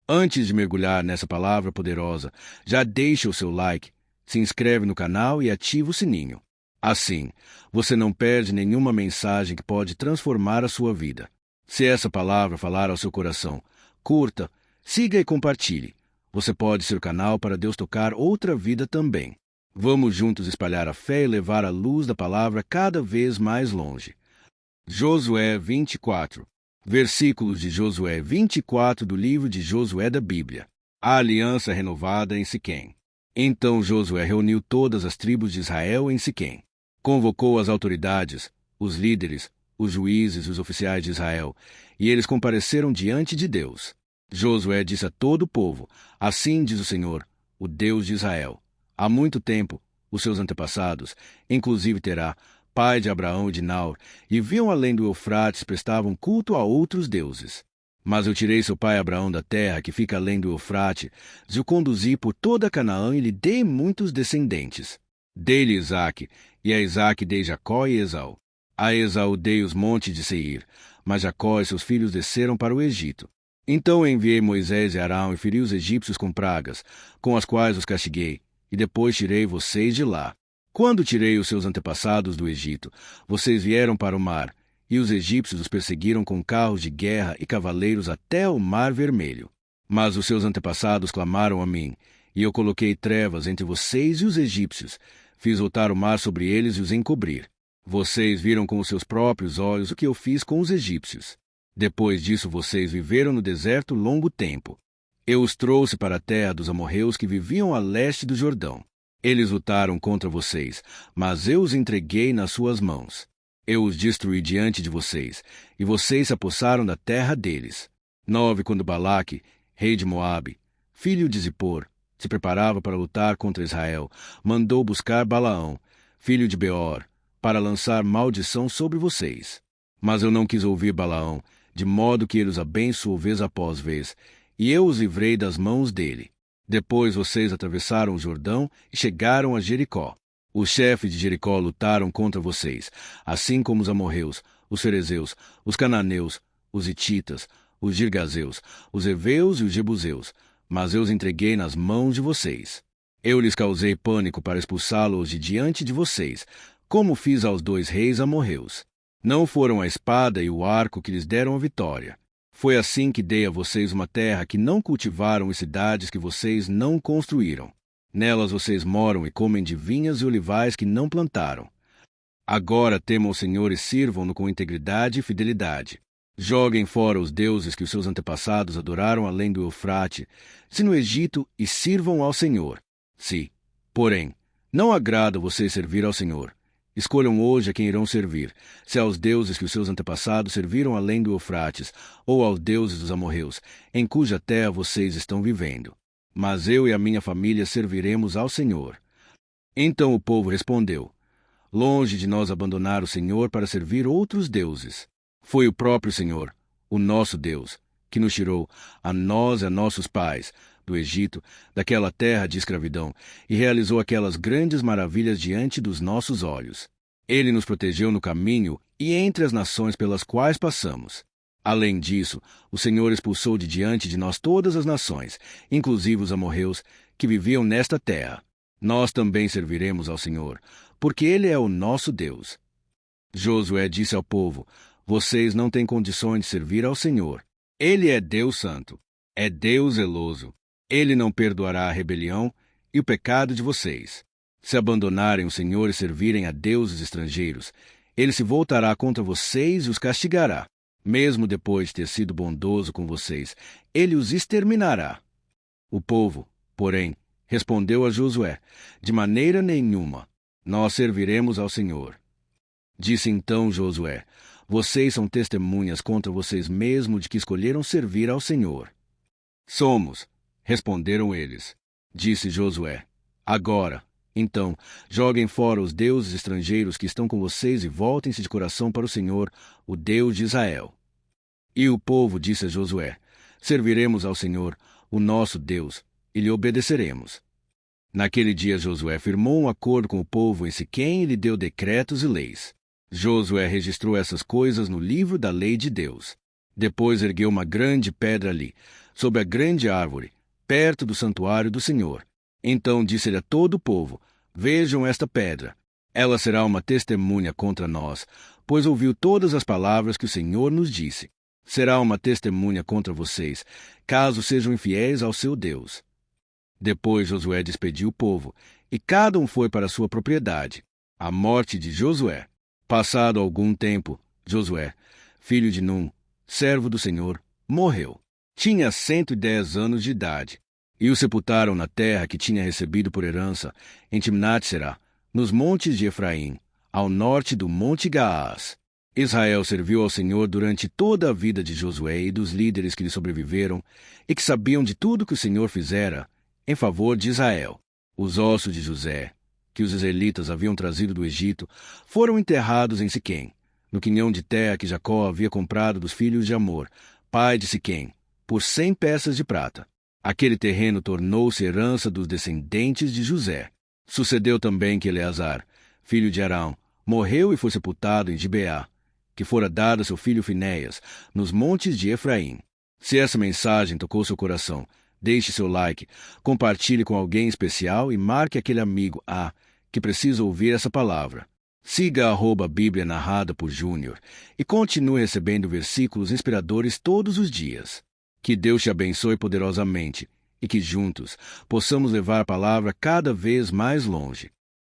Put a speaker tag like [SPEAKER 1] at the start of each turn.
[SPEAKER 1] Antes de mergulhar nessa palavra poderosa, já deixa o seu like, se inscreve no canal e ativa o sininho. Assim, você não perde nenhuma mensagem que pode transformar a sua vida. Se essa palavra falar ao seu coração, curta, siga e compartilhe. Você pode ser o canal para Deus tocar outra vida também. Vamos juntos espalhar a fé e levar a luz da palavra cada vez mais longe. Josué 24. Versículos de Josué 24 do livro de Josué da Bíblia. A aliança renovada em Siquém. Então Josué reuniu todas as tribos de Israel em Siquém. Convocou as autoridades, os líderes, os juízes e os oficiais de Israel, e eles compareceram diante de Deus. Josué disse a todo o povo: Assim diz o Senhor, o Deus de Israel. Há muito tempo, os seus antepassados, inclusive Terá, pai de Abraão e de Naor, viviam além do Eufrates e prestavam culto a outros deuses. Mas eu tirei seu pai Abraão da terra que fica além do Eufrates, e o conduzi por toda Canaã e lhe dei muitos descendentes. Dei-lhe Isaque, e a Isaque dei Jacó e Esaú. A Esaú dei os montes de Seir, mas Jacó e seus filhos desceram para o Egito. Então enviei Moisés e Arão e feri os egípcios com pragas, com as quais os castiguei, e depois tirei vocês de lá. Quando tirei os seus antepassados do Egito, vocês vieram para o mar, e os egípcios os perseguiram com carros de guerra e cavaleiros até o Mar Vermelho. Mas os seus antepassados clamaram a mim, e eu coloquei trevas entre vocês e os egípcios. Fiz voltar o mar sobre eles e os encobrir. Vocês viram com os seus próprios olhos o que eu fiz com os egípcios. Depois disso vocês viveram no deserto longo tempo. Eu os trouxe para a terra dos amorreus que viviam a leste do Jordão. Eles lutaram contra vocês, mas eu os entreguei nas suas mãos. Eu os destruí diante de vocês, e vocês se apossaram da terra deles. 9. Quando Balaque, rei de Moabe, filho de Zippor, se preparava para lutar contra Israel, mandou buscar Balaão, filho de Beor, para lançar maldição sobre vocês. Mas eu não quis ouvir Balaão, de modo que ele os abençoou vez após vez, e eu os livrei das mãos dele. Depois vocês atravessaram o Jordão e chegaram a Jericó. Os chefes de Jericó lutaram contra vocês, assim como os amorreus, os ferezeus, os cananeus, os hititas, os girgazeus, os heveus e os jebuseus, mas eu os entreguei nas mãos de vocês. Eu lhes causei pânico para expulsá-los de diante de vocês, como fiz aos 2 reis amorreus. Não foram a espada e o arco que lhes deram a vitória. Foi assim que dei a vocês uma terra que não cultivaram e cidades que vocês não construíram. Nelas vocês moram e comem de vinhas e olivais que não plantaram. Agora temam o Senhor e sirvam-no com integridade e fidelidade. Joguem fora os deuses que os seus antepassados adoraram além do Eufrate, se no Egito, e sirvam ao Senhor. Se, porém, não agrada vocês servir ao Senhor, escolham hoje a quem irão servir, se aos deuses que os seus antepassados serviram além do Eufrates, ou aos deuses dos amorreus, em cuja terra vocês estão vivendo. Mas eu e a minha família serviremos ao Senhor. Então o povo respondeu: Longe de nós abandonar o Senhor para servir outros deuses. Foi o próprio Senhor, o nosso Deus, que nos tirou, a nós e a nossos pais, do Egito, daquela terra de escravidão, e realizou aquelas grandes maravilhas diante dos nossos olhos. Ele nos protegeu no caminho e entre as nações pelas quais passamos. Além disso, o Senhor expulsou de diante de nós todas as nações, inclusive os amorreus, que viviam nesta terra. Nós também serviremos ao Senhor, porque Ele é o nosso Deus. Josué disse ao povo: Vocês não têm condições de servir ao Senhor. Ele é Deus santo, é Deus zeloso. Ele não perdoará a rebelião e o pecado de vocês. Se abandonarem o Senhor e servirem a deuses estrangeiros, Ele se voltará contra vocês e os castigará. Mesmo depois de ter sido bondoso com vocês, Ele os exterminará. O povo, porém, respondeu a Josué: De maneira nenhuma, nós serviremos ao Senhor. Disse então Josué: Vocês são testemunhas contra vocês mesmos de que escolheram servir ao Senhor. Somos, responderam eles. Disse Josué: Agora, então, joguem fora os deuses estrangeiros que estão com vocês e voltem-se de coração para o Senhor, o Deus de Israel. E o povo disse a Josué: Serviremos ao Senhor, o nosso Deus, e lhe obedeceremos. Naquele dia Josué firmou um acordo com o povo em Siquém e lhe deu decretos e leis. Josué registrou essas coisas no livro da lei de Deus. Depois ergueu uma grande pedra ali, sob a grande árvore, perto do santuário do Senhor. Então disse-lhe a todo o povo: Vejam esta pedra. Ela será uma testemunha contra nós, pois ouviu todas as palavras que o Senhor nos disse. Será uma testemunha contra vocês, caso sejam infiéis ao seu Deus. Depois Josué despediu o povo, e cada um foi para a sua propriedade. A morte de Josué. Passado algum tempo, Josué, filho de Num, servo do Senhor, morreu. Tinha 110 anos de idade, e o sepultaram na terra que tinha recebido por herança, em Timnat-Será, nos montes de Efraim, ao norte do Monte Gaás. Israel serviu ao Senhor durante toda a vida de Josué e dos líderes que lhe sobreviveram e que sabiam de tudo que o Senhor fizera em favor de Israel. Os ossos de José, que os israelitas haviam trazido do Egito, foram enterrados em Siquém, no quinhão de terra que Jacó havia comprado dos filhos de Amor, pai de Siquém, por 100 peças de prata. Aquele terreno tornou-se herança dos descendentes de José. Sucedeu também que Eleazar, filho de Arão, morreu e foi sepultado em Gibeá, que fora dado a seu filho Finéias, nos montes de Efraim. Se essa mensagem tocou seu coração, deixe seu like, compartilhe com alguém especial e marque aquele amigo que precisa ouvir essa palavra. Siga a @Bíblia Narrada por Júnior e continue recebendo versículos inspiradores todos os dias. Que Deus te abençoe poderosamente e que juntos possamos levar a palavra cada vez mais longe.